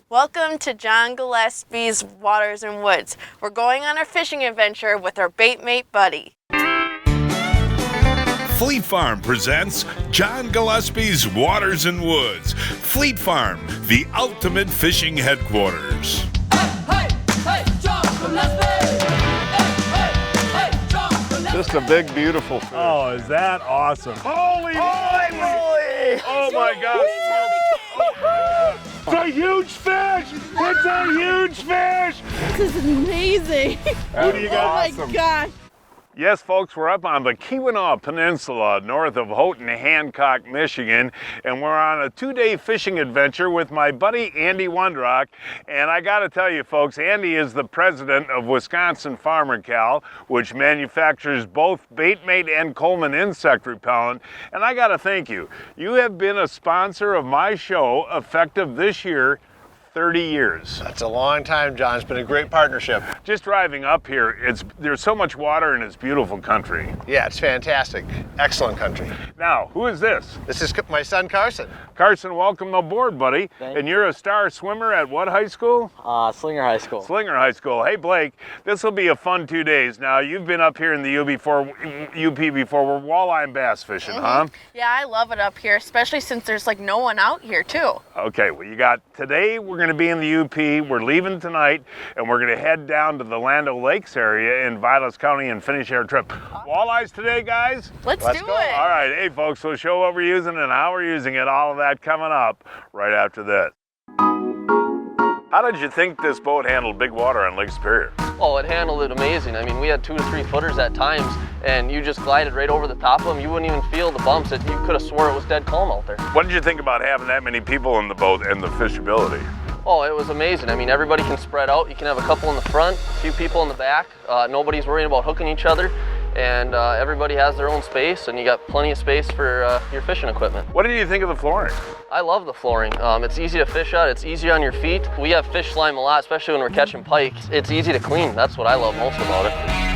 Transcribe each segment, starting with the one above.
Welcome to John Gillespie's Waters and Woods. We're going on our fishing adventure with our bait mate buddy. Fleet Farm presents John Gillespie's Waters and Woods. Fleet Farm, the ultimate fishing headquarters. Hey, John Gillespie! Hey, John Gillespie! Just a big, beautiful fish. Oh, is that awesome? Holy moly! Oh my God! It's a huge fish! It's a huge fish! This is amazing. Who do you got? Oh my gosh. Yes, folks, we're up on the Upper Peninsula north of Houghton-Hancock, Michigan, and we're on a two-day fishing adventure with my buddy Andy Wundrock. And I got to tell you, folks, Andy is the president of Wisconsin Farmer Cal, which manufactures both Baitmate and Coleman insect repellent. And I got to thank you. You have been a sponsor of my show effective this year. 30 years. That's a long time, John. It's been a great partnership. Just driving up here, there's so much water and it's beautiful country. Yeah, it's fantastic. Excellent country. Now, who is this? This is my son, Carson. Carson, welcome aboard, buddy. And you're a star swimmer at what high school? Slinger High School. Slinger High School. Hey, Blake, this will be a fun 2 days. Now, you've been up here in the UP before. We're walleye and bass fishing, huh? Yeah, I love it up here, especially since there's like no one out here too. Okay, well, today we're going to be in the UP. We're leaving tonight, and we're going to head down to the Land O'Lakes area in Vilas County and finish our trip. Walleyes today, guys? Let's do go. it. All right, hey, folks, we'll show what we're using and how we're using it. All of that coming up right after this. How did you think this boat handled big water on Lake Superior? Oh, it handled it amazing. I mean, we had 2 to 3 footers at times, and you just glided right over the top of them. You wouldn't even feel the bumps. You could have swore it was dead calm out there. What did you think about having that many people in the boat and the fishability? Oh, it was amazing. I mean, everybody can spread out. You can have a couple in the front, a few people in the back. Nobody's worrying about hooking each other, and everybody has their own space, and you got plenty of space for your fishing equipment. What did you think of the flooring? I love the flooring. It's easy to fish at. It's easy on your feet. We have fish slime a lot, especially when we're catching pike. It's easy to clean. That's what I love most about it.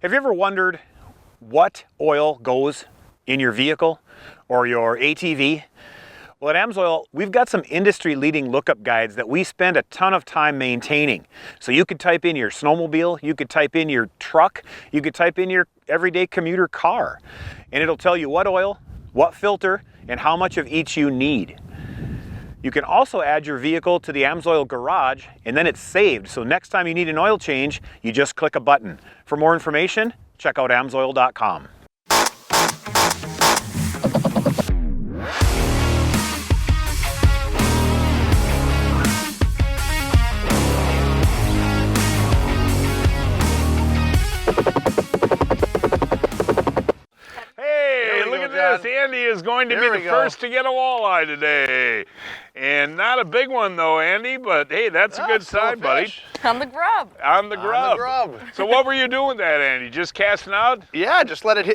Have you ever wondered what oil goes in your vehicle or your ATV? Well, at Amsoil, we've got some industry-leading lookup guides that we spend a ton of time maintaining. So you could type in your snowmobile, you could type in your truck, you could type in your everyday commuter car, and it'll tell you what oil, what filter, and how much of each you need. You can also add your vehicle to the Amsoil garage, and then it's saved. So next time you need an oil change, you just click a button. For more information, check out amsoil.com. Hey, look at this. Andy is going to be the first to get a walleye today. And not a big one though, Andy, but hey, that's a good sign, buddy. On the grub. On the grub. On the grub. So what were you doing with that, Andy? Just casting out? Yeah, just let it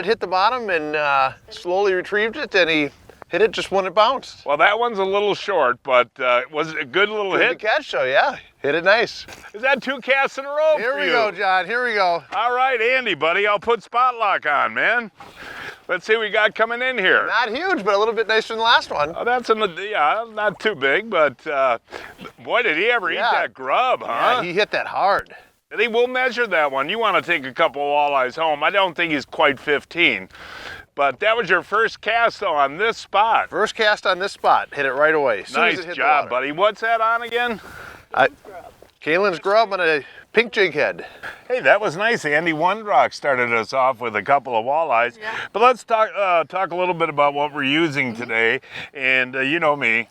hit the bottom and slowly retrieved it, and he hit it just when it bounced. Well, that one's a little short, but was it a good little hit? Good catch, so yeah, hit it nice. Is that 2 casts in a row Here for we you? go, John, here we go. All right, Andy, buddy, I'll put spot lock on, man. Let's see what we got coming in here. Not huge, but a little bit nicer than the last one. Oh, that's not too big, but boy, did he ever eat that grub, huh? Yeah, he hit that hard. He will measure that one. You want to take a couple walleyes home. I don't think he's quite 15. But that was your first cast, though, on this spot. First cast on this spot. Hit it right away. Nice job, buddy. What's that on again? Kalen's grub on a pink jig head. Hey, that was nice. Andy Wundrock started us off with a couple of walleyes. Yeah. But let's talk a little bit about what we're using today. And you know me.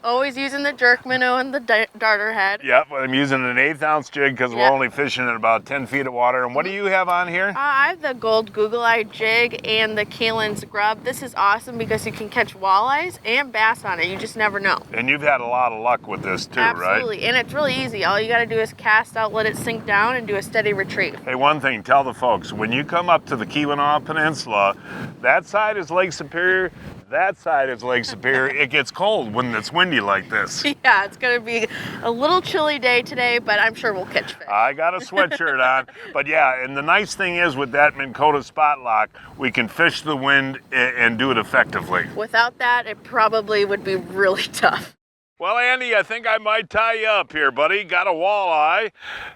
Always using the jerk minnow and the darter head. Yep, I'm using an 1/8 ounce jig because we're Yep. only fishing at about 10 feet of water. And what do you have on here? I have the gold Google Eye jig and the Kalen's grub. This is awesome because you can catch walleyes and bass on it. You just never know. And you've had a lot of luck with this too, right? Absolutely, and it's really easy. All you got to do is cast out, let it sink down, and do a steady retrieve. Hey, one thing, tell the folks, when you come up to the Keweenaw Peninsula, that side is Lake Superior, that side is Lake Superior. It gets cold when it's windy like this. Yeah, it's going to be a little chilly day today, but I'm sure we'll catch fish. I got a sweatshirt on, but yeah, and the nice thing is with that Minn Kota spot lock, we can fish the wind and do it effectively. Without that, it probably would be really tough. Well, Andy, I think I might tie you up here, buddy. Got a walleye,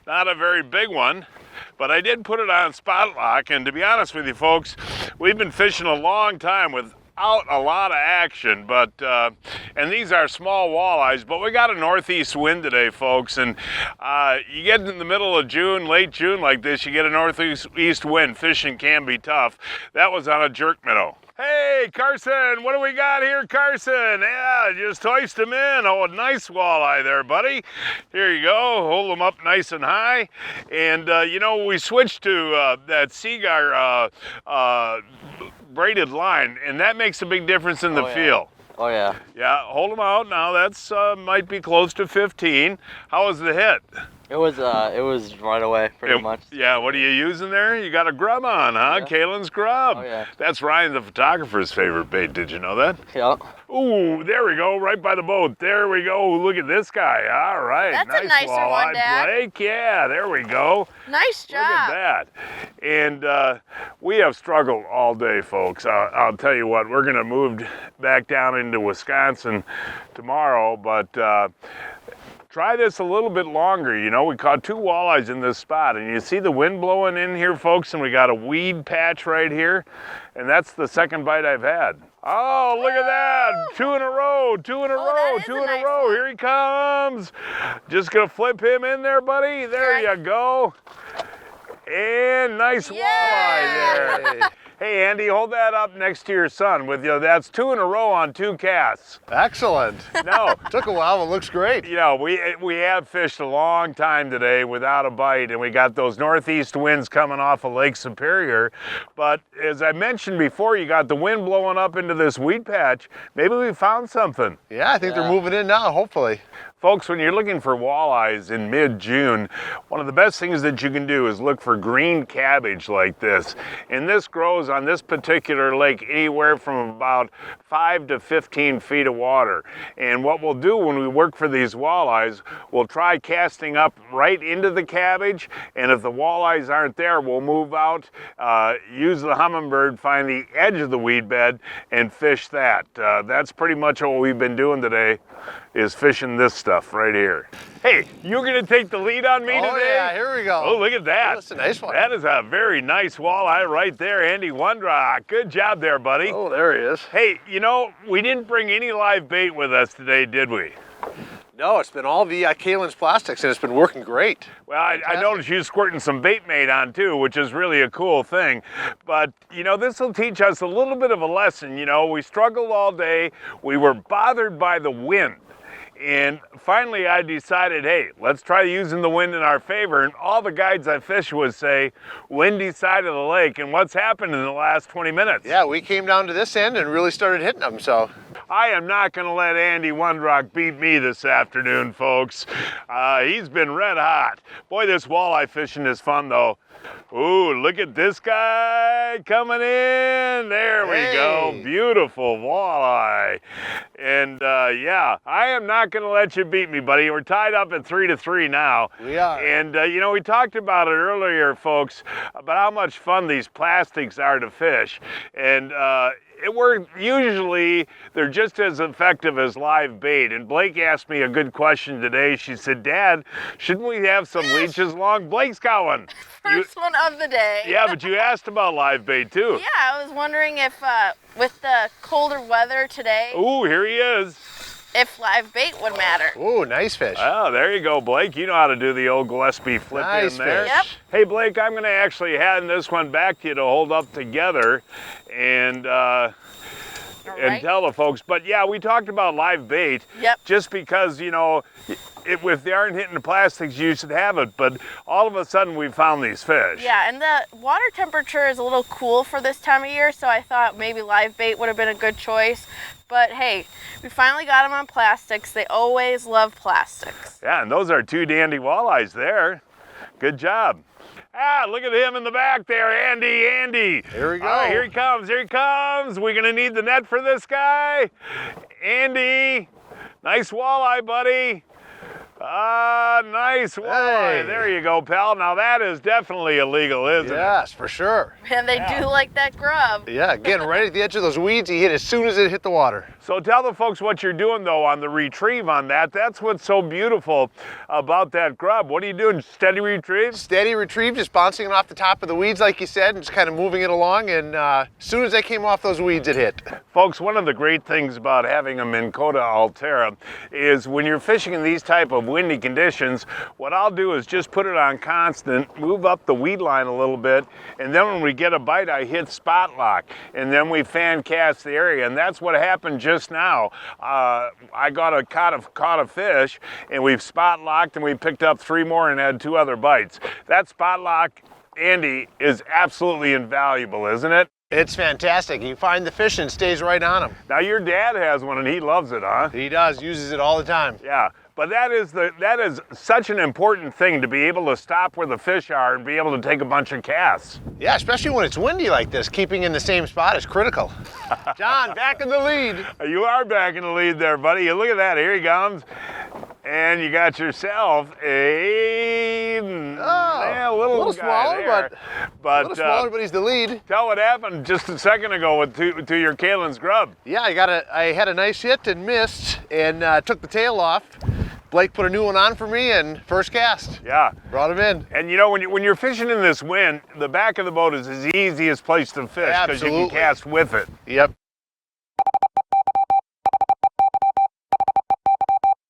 not a very big one, but I did put it on spot lock, and to be honest with you folks, we've been fishing a long time without a lot of action, but and these are small walleyes, but we got a northeast wind today, folks, and you get in the middle of June, late June like this, you get a northeast wind. Fishing can be tough. That was on a jerk minnow. Hey, Carson, what do we got here, Carson? Yeah, just hoist him in. Oh, a nice walleye there, buddy. Here you go. Hold them up nice and high. And, you know, we switched to that Seaguar braided line, and that makes a big difference in the feel. Oh yeah. Yeah, hold them out now. That's might be close to 15. How was the hit? It was right away, pretty much. Yeah, what are you using there? You got a grub on, huh? Yeah. Kalen's grub. Oh, yeah. That's Ryan the photographer's favorite bait. Did you know that? Yeah. Ooh, there we go, right by the boat. There we go. Look at this guy. All right, That's nice a nicer walleye, one, Dad. Blake. Yeah, there we go. Nice job. Look at that. And we have struggled all day, folks. I'll tell you what, we're going to move back down into Wisconsin tomorrow, but try this a little bit longer. You know, we caught 2 walleyes in this spot, and you see the wind blowing in here, folks, and we got a weed patch right here, and that's the second bite I've had. Oh, look at that. 2 in a row, 2 in a row, 2 in a row. Here he comes. Just gonna flip him in there, buddy. There you go. And nice walleye there. Hey, Andy, hold that up next to your son with you. That's 2 in a row on 2 casts. Excellent. No. Took a while, but looks great. You know, we have fished a long time today without a bite, and we got those northeast winds coming off of Lake Superior. But as I mentioned before, you got the wind blowing up into this weed patch. Maybe we found something. Yeah, I think they're moving in now, hopefully. Folks, when you're looking for walleyes in mid-June, one of the best things that you can do is look for green cabbage like this. And this grows on this particular lake anywhere from about 5 to 15 feet of water. And what we'll do when we work for these walleyes, we'll try casting up right into the cabbage, and if the walleyes aren't there, we'll move out, use the hummingbird, find the edge of the weed bed, and fish that. That's pretty much what we've been doing today, is fishing this stuff right here. Hey, you're gonna take the lead on me today? Oh yeah, here we go. Oh, look at that. Oh, that's a nice one. That is a very nice walleye right there, Andy Wundrock. Good job there, buddy. Oh, there he is. Hey, you know, we didn't bring any live bait with us today, did we? No, it's been all the Kalen's plastics, and it's been working great. Well, I noticed you squirting some bait mate on too, which is really a cool thing. But, you know, this will teach us a little bit of a lesson. You know, we struggled all day. We were bothered by the wind. And finally I decided, hey, let's try using the wind in our favor. And all the guides I fish would say, windy side of the lake. And what's happened in the last 20 minutes? Yeah, we came down to this end and really started hitting them, so. I am not going to let Andy Wundrock beat me this afternoon, folks. He's been red hot. Boy, this walleye fishing is fun, though. Ooh, look at this guy coming in. There we go. Beautiful walleye. And yeah, I am not going to let you beat me, buddy. We're tied up at 3-3 now. We are. And you know, we talked about it earlier, folks, about how much fun these plastics are to fish. And usually they're just as effective as live bait. And Blake asked me a good question today. She said, Dad, shouldn't we have some leeches along? Blake's got one. First one of the day. Yeah, but you asked about live bait too. Yeah, I was wondering if with the colder weather today. Ooh, here he is. if live bait would matter. Ooh, nice fish. Oh, there you go, Blake. You know how to do the old Gillespie flip Nice in there. fish. Yep. Hey, Blake, I'm going to actually hand this one back to you to hold up together and Right. tell the folks. But yeah, we talked about live bait. Yep. Just because, you know, if they aren't hitting the plastics, you should have it. But all of a sudden, we found these fish. Yeah, and the water temperature is a little cool for this time of year, so I thought maybe live bait would have been a good choice. But hey, we finally got them on plastics. They always love plastics. Yeah, and those are two dandy walleyes there. Good job. Ah, look at him in the back there, Andy. Here we go. All right, here he comes. We're gonna need the net for this guy. Andy, nice walleye, buddy. Nice walleye. Hey. There you go, pal. Now that is definitely illegal, isn't it? Yes, for sure. And they do like that grub. Yeah, getting right at the edge of those weeds, he hit as soon as it hit the water. So tell the folks what you're doing though on the retrieve on that. That's what's so beautiful about that grub. What are you doing? Steady retrieve? Steady retrieve, just bouncing it off the top of the weeds like you said, and just kind of moving it along, and as soon as I came off those weeds, it hit. Folks, one of the great things about having a Minn Kota Altera is when you're fishing in these type of windy conditions, what I'll do is just put it on constant, move up the weed line a little bit, and then when we get a bite, I hit spot lock, and then we fan cast the area, and that's what happened just now. I caught a fish, and we've spot locked, and we picked up 3 more and had 2 other bites. That spot lock, Andy, is absolutely invaluable, isn't it? It's fantastic. You find the fish and it stays right on him. Now your dad has one and he loves it, huh? He does, uses it all the time. Yeah, but that is such an important thing to be able to stop where the fish are and be able to take a bunch of casts. Yeah, especially when it's windy like this, keeping in the same spot is critical. John, back in the lead. You are back in the lead there, buddy. Look at that, here he comes. And you got yourself a little guy smaller, there. but a little smaller, but he's the lead. Tell what happened just a second ago with to your Kalen's grub. Yeah, I had a nice hit and missed, and took the tail off. Blake put a new one on for me, and first cast. Yeah. Brought him in. And you know, when you're fishing in this wind, the back of the boat is the easiest place to fish because you can cast with it. Yep.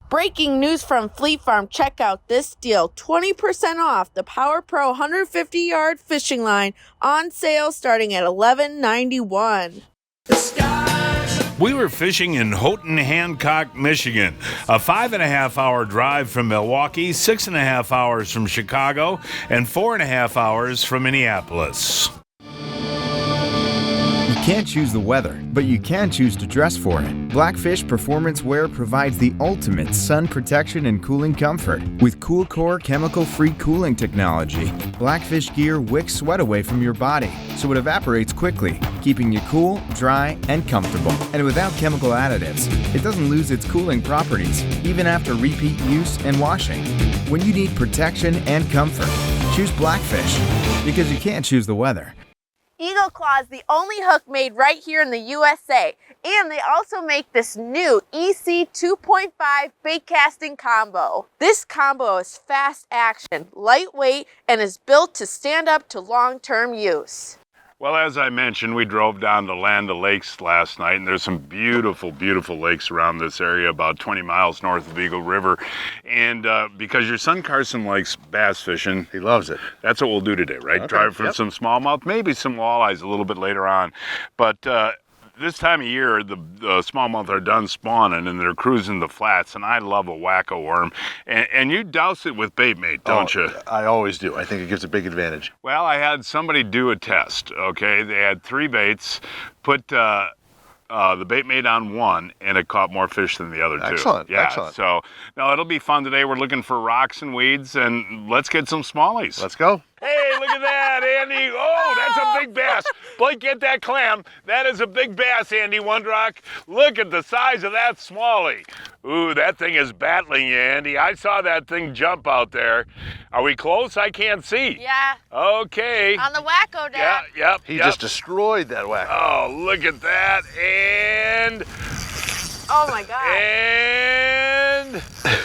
Breaking news from Fleet Farm. Check out this deal. 20% off the Power Pro 150-yard fishing line on sale starting at $11.91. We were fishing in Houghton-Hancock, Michigan, a 5.5-hour drive from Milwaukee, 6.5 hours from Chicago, and 4.5 hours from Minneapolis. You can't choose the weather, but you can choose to dress for it. Blackfish Performance Wear provides the ultimate sun protection and cooling comfort. With Cool Core chemical-free cooling technology, Blackfish gear wicks sweat away from your body, so it evaporates quickly, keeping you cool, dry, and comfortable. And without chemical additives, it doesn't lose its cooling properties, even after repeat use and washing. When you need protection and comfort, choose Blackfish, because you can't choose the weather. Eagle Claw is the only hook made right here in the USA. And they also make this new EC 2.5 bait casting combo. This combo is fast action, lightweight, and is built to stand up to long-term use. Well, as I mentioned, we drove down to Land O'Lakes last night, and there's some beautiful, beautiful lakes around this area, about 20 miles north of Eagle River. And because your son Carson likes bass fishing, He loves it. that's what we'll do today, right? Okay, Drive for yep. some smallmouth, maybe some walleyes a little bit later on. But this time of year, the smallmouth are done spawning and they're cruising the flats, and I love a wacko worm. And you douse it with bait mate, don't you? I always do. I think it gives a big advantage. Well, I had somebody do a test, okay? They had 3 baits, put the bait mate on one, and it caught more fish than the other 2. Excellent, Yeah, excellent. so, no, it'll be fun today. We're looking for rocks and weeds, and let's get some smallies. Let's go. Hey, look at that, Andy. Oh, that's a big bass. Blake, get that clam. That is a big bass, Andy Wundrock. Look at the size of that smallie. Ooh, that thing is battling you, Andy. I saw that thing jump out there. Are we close? I can't see. Yeah, Okay. on the wacko, Dad. Yep. He just destroyed that whack. Oh, look at that. And... Oh my God. And...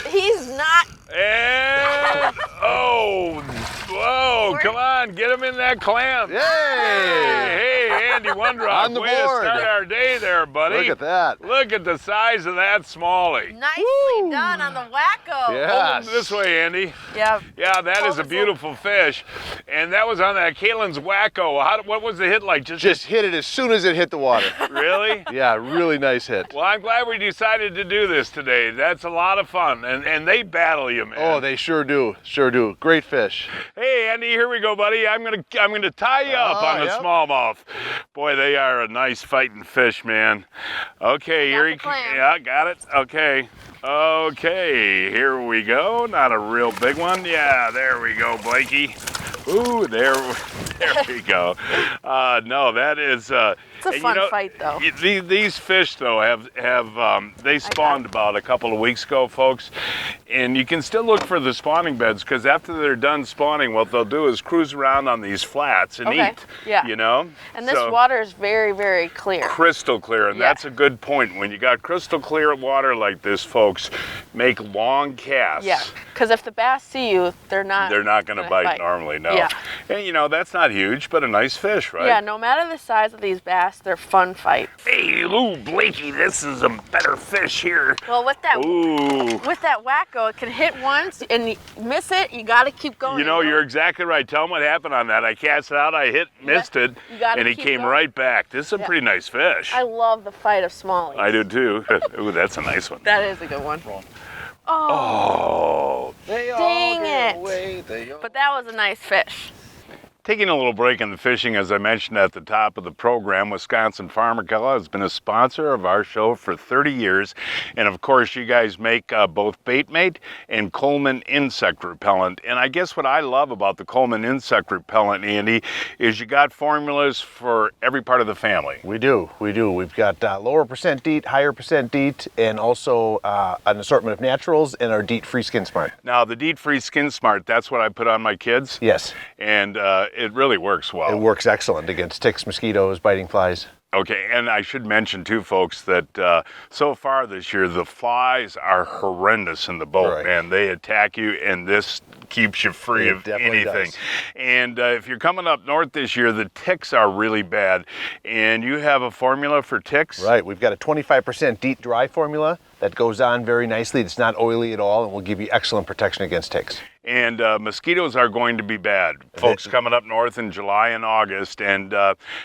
He's not. And... Oh, Whoa, come on, get him in that clam. Yay! Hey, Andy Wondrock, On the way to board. start our day there, buddy. Look at that. Look at the size of that smallie. Nicely done on the wacko. Yeah. Hold him this way, Andy. Yeah. Yeah, that Hold is a this beautiful fish. And that was on that Kaylin's Wacko. What was the hit like? Just hit it as soon as it hit the water. Really? Yeah, really nice hit. Well, I'm glad we decided to do this today. That's a lot of fun. And they battle you, man. Oh, they sure do. Sure do. Great fish. Hey, Andy, here we go, buddy. I'm gonna tie you up on the yep. smallmouth. Boy, they are a nice fighting fish, man. Okay, here he clam. Yeah, got it. Okay. Okay, here we go. Not a real big one. Yeah, there we go, Blakey. Ooh, there we go. No, that is. It's a fun fight, though. These fish, though, have they spawned about a couple of weeks ago, folks, and you can still look for the spawning beds because after they're done spawning, what they'll do is cruise around on these flats and eat. Yeah. You know. And this water is very, very clear. Crystal clear, and that's a good point. When you got crystal clear water like this, folks, make long casts. Yeah. Because if the bass see you, they're not going to bite normally. No. Yeah. And you know that's not huge, but a nice fish, right? Yeah. No matter the size of these bass, they're fun fights. Hey, Lou, Blakey, this is a better fish here. Well, with that wacko, it can hit once and you miss it. You got to keep going. You know, you're exactly right. Tell them what happened on that. I cast it out, I missed it, and he came right back. This is a pretty nice fish. I love the fight of smallies. I do too. Ooh, that's a nice one. That is a good one. Oh, dang it! But that was a nice fish. Taking a little break in the fishing, as I mentioned at the top of the program, Wisconsin Farmer Kella has been a sponsor of our show for 30 years. And of course, you guys make both Baitmate and Coleman insect repellent. And I guess what I love about the Coleman insect repellent, Andy, is you got formulas for every part of the family. We do. We've got lower percent DEET, higher percent DEET, and also an assortment of naturals and our DEET-free Skin Smart. Now, the DEET-free Skin Smart, that's what I put on my kids? Yes. And it really works well. It works excellent against ticks, mosquitoes, biting flies. Okay, and I should mention too, folks, that so far this year, the flies are horrendous in the boat, man. They attack you, and this keeps you free of anything. Does. And if you're coming up north this year, the ticks are really bad. And you have a formula for ticks? Right, we've got a 25% DEET dry formula that goes on very nicely. It's not oily at all and will give you excellent protection against ticks. And mosquitoes are going to be bad, folks, coming up north in July and August. And,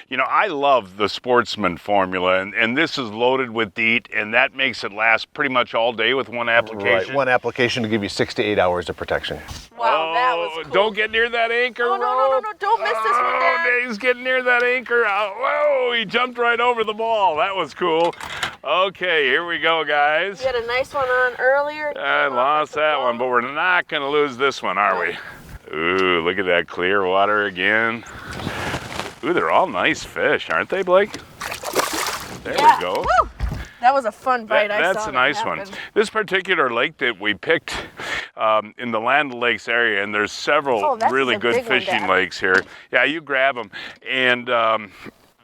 you know, I love the Sportsman formula, and this is loaded with DEET, and that makes it last pretty much all day with one application. Right, one application to give you 6 to 8 hours of protection. Wow, that was cool. Don't get near that anchor, Oh, no, don't miss this one, Dad. Oh, he's getting near that anchor. Whoa, he jumped right over the ball. That was cool. Okay, here we go, guys. You had a nice one on earlier. I lost that one, but we're not going to lose this one, are we? Ooh, look at that clear water again. Ooh, they're all nice fish, aren't they, Blake? There we go. Woo! That was a fun bite. That's a nice one. This particular lake that we picked in the Land Lakes area, and there's several really good fishing lakes here. Yeah, you grab them. And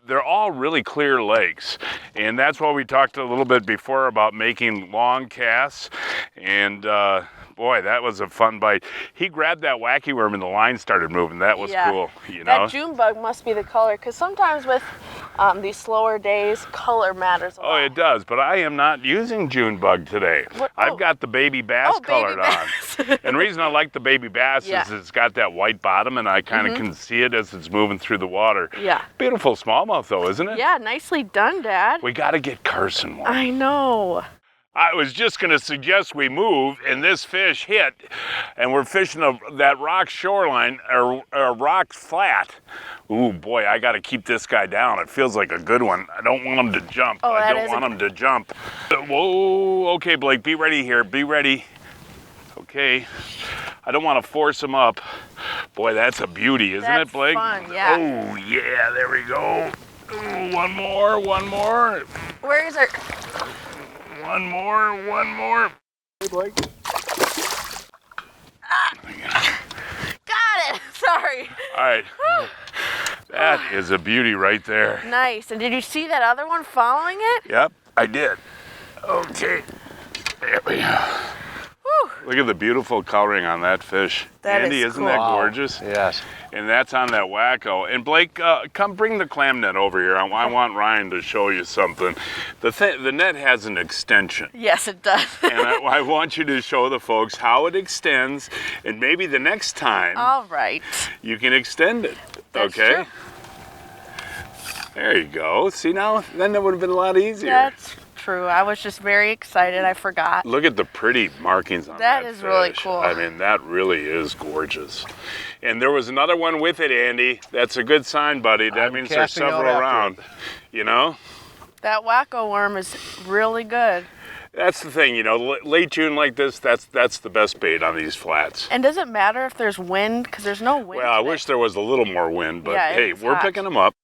they're all really clear lakes, and that's why we talked a little bit before about making long casts. And boy, that was a fun bite. He grabbed that wacky worm and the line started moving. That was cool. You know, that June bug must be the color, because sometimes with these slower days, color matters a lot. Oh, it does, but I am not using June bug today. I've got the baby bass colored on. And the reason I like the baby bass is it's got that white bottom, and I kind of can see it as it's moving through the water. Yeah. Beautiful smallmouth, though, isn't it? Yeah, nicely done, Dad. We got to get Carson one. I know. I was just going to suggest we move, and this fish hit, and we're fishing that rock shoreline, or rock flat. Ooh, boy, I got to keep this guy down. It feels like a good one. I don't want him to jump. I don't want him to jump. Whoa, okay, Blake, be ready here. Be ready. Okay. I don't want to force him up. Boy, that's a beauty, isn't it, Blake? That's fun, yeah. Oh, yeah, there we go. Ooh, one more. Where is it? One more. Hey, Blake. Got it. Sorry. All right. That is a beauty right there. Nice. And did you see that other one following it? Yep, I did. Okay. There we go. Whew. Look at the beautiful coloring on that fish. That Andy, is isn't that cool. gorgeous? Yes. And that's on that Wacko. And Blake, come bring the clam net over here. I want Ryan to show you something. The net has an extension. Yes, it does. And I want you to show the folks how it extends, and maybe the next time All right. you can extend it. That's okay? true. There you go. See now, then it would have been a lot easier. That's true. I was just very excited. I forgot. Look at the pretty markings on that That is really fish. cool. I mean, that really is gorgeous. And there was another one with it, Andy. That's a good sign, buddy. That I'm means there's casting out several after around. You know? That Wacko worm is really good. That's the thing, you know, late June like this, that's the best bait on these flats. And does it matter if there's wind? Because there's no wind. Well, I today. wish there was a little more wind, but Yeah, hey, it's we're hot. picking them up.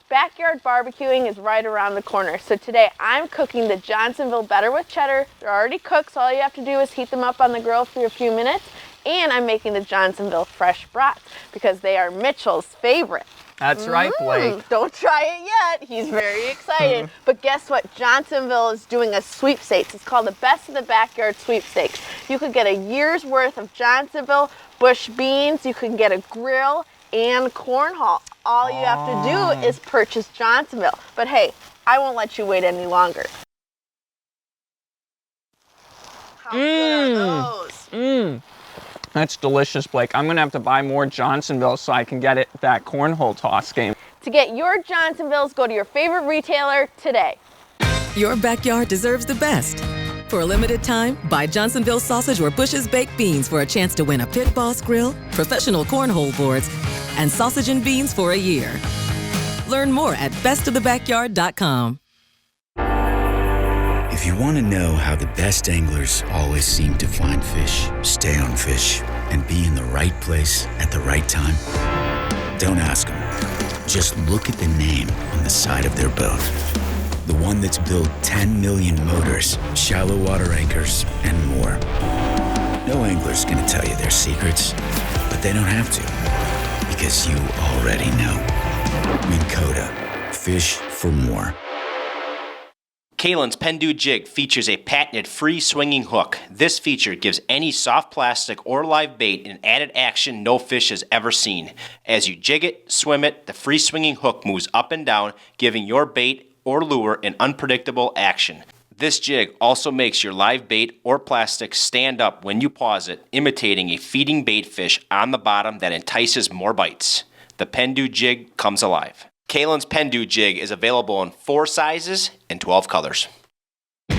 Backyard barbecuing is right around the corner. So today I'm cooking the Johnsonville Better with Cheddar. They're already cooked, so all you have to do is heat them up on the grill for a few minutes. And I'm making the Johnsonville Fresh Brats because they are Mitchell's favorite. That's right, Blake. Don't try it yet. He's very excited. But guess what? Johnsonville is doing a sweepstakes. It's called the Best of the Backyard Sweepstakes. You could get a year's worth of Johnsonville bush beans. You can get a grill and cornhole. All you have to do is purchase Johnsonville. But hey, I won't let you wait any longer. How good are those? That's delicious, Blake. I'm gonna have to buy more Johnsonville so I can get it that cornhole toss game. To get your Johnsonvilles, go to your favorite retailer today. Your backyard deserves the best. For a limited time, buy Johnsonville sausage or Bush's baked beans for a chance to win a Pit Boss grill, professional cornhole boards, and sausage and beans for a year. Learn more at bestofthebackyard.com. If you want to know how the best anglers always seem to find fish, stay on fish, and be in the right place at the right time, don't ask them. Just look at the name on the side of their boat. The one that's built 10 million motors, shallow water anchors, and more. No angler's gonna tell you their secrets, but they don't have to, because you already know. Minn Kota, fish for more. Kalen's Pendu Jig features a patented free swinging hook. This feature gives any soft plastic or live bait an added action no fish has ever seen. As you jig it, swim it, the free swinging hook moves up and down, giving your bait or lure an unpredictable action. This jig also makes your live bait or plastic stand up when you pause it, imitating a feeding bait fish on the bottom that entices more bites. The Pendu Jig comes alive. Kalen's Pendu Jig is available in 4 sizes and 12 colors. I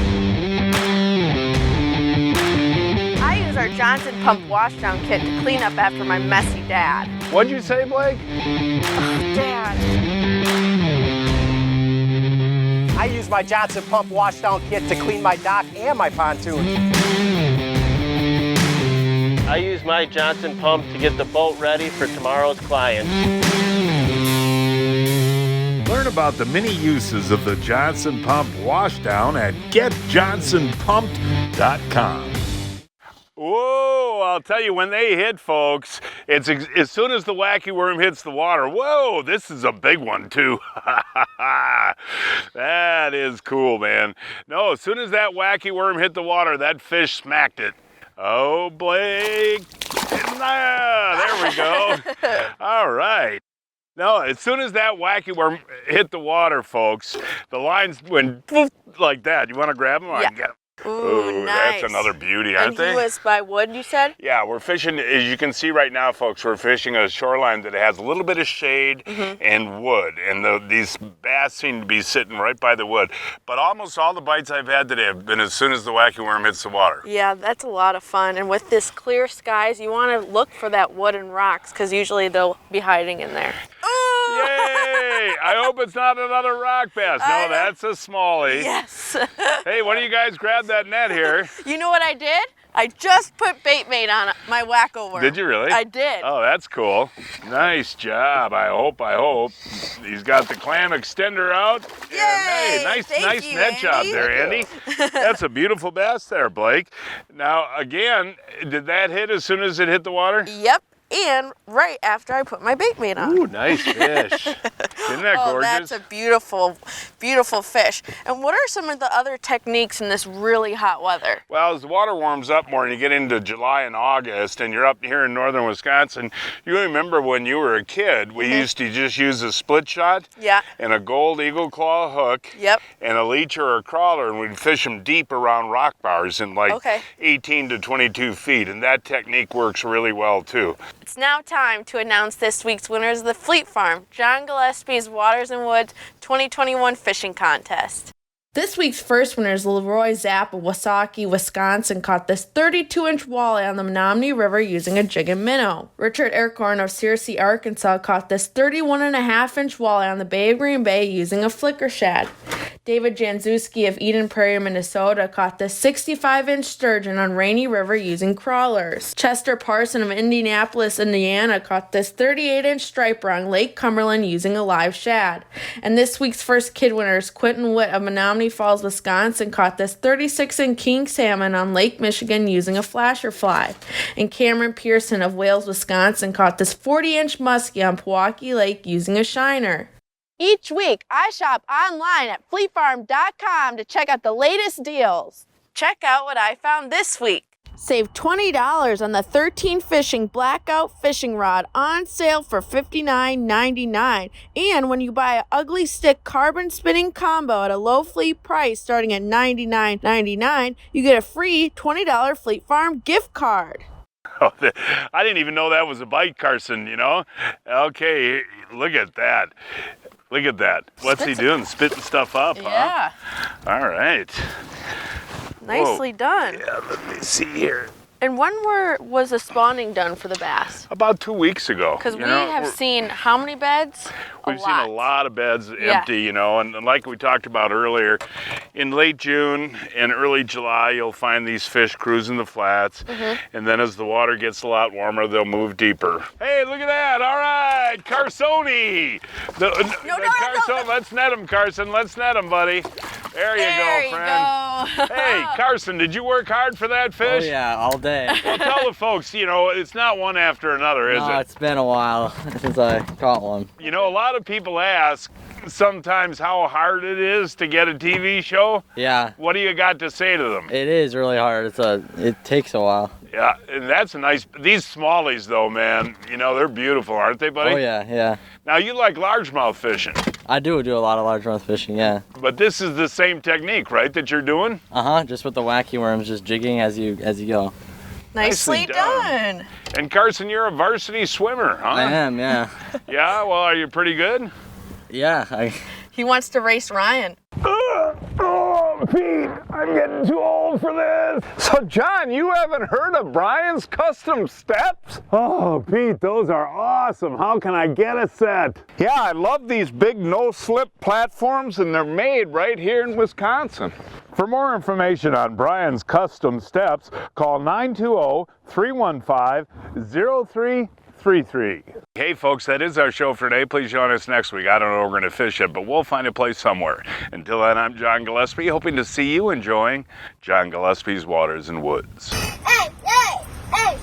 use our Johnson Pump Washdown Kit to clean up after my messy dad. What'd you say, Blake? Dad. I use my Johnson Pump Washdown Kit to clean my dock and my pontoon. I use my Johnson pump to get the boat ready for tomorrow's clients. Learn about the many uses of the Johnson Pump Washdown at getjohnsonpumped.com. Whoa, I'll tell you, when they hit, folks, it's as soon as the wacky worm hits the water, whoa, this is a big one too. That is cool, man. No, as soon as that wacky worm hit the water, that fish smacked it. Oh, Blake. There we go. All right. No, as soon as that wacky worm hit the water, folks, the lines went like that. You want to grab them? I can get them. Ooh, nice. That's another beauty, aren't they? And he was by wood, you said? Yeah, we're fishing, as you can see right now, folks, we're fishing a shoreline that has a little bit of shade and wood. And these bass seem to be sitting right by the wood. But almost all the bites I've had today have been as soon as the wacky worm hits the water. Yeah, that's a lot of fun. And with this clear skies, you want to look for that wood and rocks because usually they'll be hiding in there. Yay! I hope it's not another rock bass. No, that's a smallie. Yes. Hey, why don't you guys grab that net here? You know what I did? I just put bait mate on my wacko worm. Did you really? I did. Oh, that's cool. Nice job. I hope. He's got the clam extender out. Yay! Hey, nice you, net job Andy. there, Andy. That's a beautiful bass there, Blake. Now, again, did that hit as soon as it hit the water? Yep. and right after I put my bait bait on. Ooh, nice fish. Isn't that gorgeous? That's a beautiful, beautiful fish. And what are some of the other techniques in this really hot weather? Well, as the water warms up more and you get into July and August and you're up here in northern Wisconsin, you remember when you were a kid, we used to just use a split shot and a gold eagle claw hook and a leech or a crawler, and we'd fish them deep around rock bars in like 18 to 22 feet, and that technique works really well too. It's now time to announce this week's winners of the Fleet Farm, John Gillespie's Waters and Woods 2021 Fishing Contest. This week's first winner is Leroy Zapp of Wacky, Wisconsin, caught this 32-inch walleye on the Menominee River using a jig and minnow. Richard Aircorn of Searcy, Arkansas, caught this 31.5-inch walleye on the Bay of Green Bay using a flicker shad. David Janzuski of Eden Prairie, Minnesota, caught this 65-inch sturgeon on Rainy River using crawlers. Chester Parson of Indianapolis, Indiana, caught this 38-inch striper on Lake Cumberland using a live shad. And this week's first kid winner is Quentin Witt of Menominee Falls, Wisconsin, caught this 36-inch king salmon on Lake Michigan using a flasher fly. And Cameron Pearson of Wales, Wisconsin, caught this 40-inch muskie on Pewaukee Lake using a shiner. Each week, I shop online at fleetfarm.com to check out the latest deals. Check out what I found this week. Save $20 on the 13 Fishing Blackout Fishing Rod on sale for $59.99. And when you buy an Ugly Stick carbon spinning combo at a low fleet price starting at $99.99, you get a free $20 Fleet Farm gift card. Oh, I didn't even know that was a bite, Carson, you know? Okay, look at that. Look at that. What's he doing? Spitting stuff up, yeah. Huh? All right. Nicely done. Yeah, let me see here. And when was the spawning done for the bass? About 2 weeks ago. Because we have seen how many beds? We've seen a lot of beds empty, you know, and like we talked about earlier, in late June and early July, you'll find these fish cruising the flats, and then as the water gets a lot warmer, they'll move deeper. Hey, look at that! All right, Carsoni! Carson, let's net him, Carson. Let's net him, buddy. There you go, friend. Hey, Carson, did you work hard for that fish? Oh, yeah, all day. Well, tell the folks, you know, it's not one after another, is it? No, it's been a while since I caught one. You know, a lot of people ask sometimes how hard it is to get a TV show. Yeah. What do you got to say to them? It is really hard. It takes a while. Yeah, and that's a nice, these smallies though, man, you know, they're beautiful, aren't they, buddy? Oh, yeah, yeah. Now, you like largemouth fishing. I do a lot of largemouth fishing, yeah. But this is the same technique, right, that you're doing? Uh-huh, just with the wacky worms, just jigging as you go. Nicely done. And Carson, you're a varsity swimmer, huh? I am, yeah. Yeah, well, are you pretty good? Yeah. He wants to race Ryan. Oh, Pete, I'm getting too old for this. So, John, you haven't heard of Brian's Custom Steps? Oh, Pete, those are awesome. How can I get a set? Yeah, I love these big no-slip platforms, and they're made right here in Wisconsin. For more information on Brian's Custom Steps, call 920-315-0333. Hey folks, that is our show for today. Please join us next week. I don't know where we're going to fish it, but we'll find a place somewhere. Until then, I'm John Gillespie, hoping to see you enjoying John Gillespie's Waters and Woods. Hey, hey, hey!